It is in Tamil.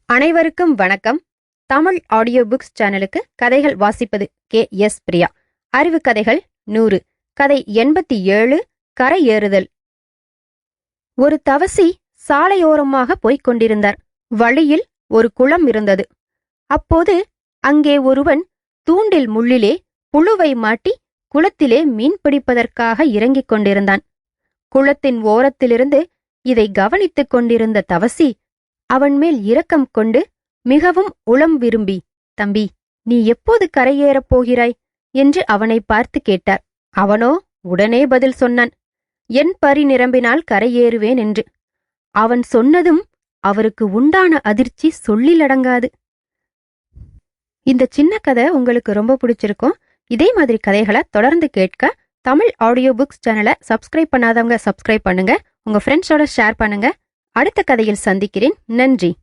அனைவருக்கும் வணக்கம். தமிழ் ஆடியோ புக்ஸ் சேனலுக்கு கதைகள் வாசிப்பது KS பிரியா. அறிவு கதைகள் 100. கதை 87. கரை ஏறுதல். ஒரு தவசி சாலையோரமாக போய்க் கொண்டிருந்தார். வழியில் ஒரு குளம் இருந்தது. அப்போது அங்கே ஒருவன் தூண்டில் முள்ளிலே புழுவை மாட்டி குளத்திலே மீன் பிடிப்பதற்காக இறங்கிக் கொண்டிருந்தான். குளத்தின் ஓரத்திலிருந்து இதை கவனித்துக் கொண்டிருந்த தவசி அவன் மேல் இரக்கம் கொண்டு மிகவும் உளம் விரும்பி, "தம்பி, நீ எப்போது கரையேறப் போகிறாய்?" என்று அவனை பார்த்து கேட்டார். அவனோ உடனே பதில் சொன்னான், "என் பரி நிரம்பினால் கரையேறுவேன்" என்று. அவன் சொன்னதும் அவருக்கு உண்டான அதிர்ச்சி சொல்லிலடங்காது. இந்த சின்ன கதை உங்களுக்கு ரொம்ப பிடிச்சிருக்கும். இதே மாதிரி கதைகளை தொடர்ந்து கேட்க தமிழ் ஆடியோ புக்ஸ் சேனலை சப்ஸ்கிரைப் பண்ணாதவங்க சப்ஸ்கிரைப் பண்ணுங்க. உங்க ஃப்ரெண்ட்ஸோட ஷேர் பண்ணுங்க. அடுத்த கதையில் சந்திக்கிறேன். நன்றி.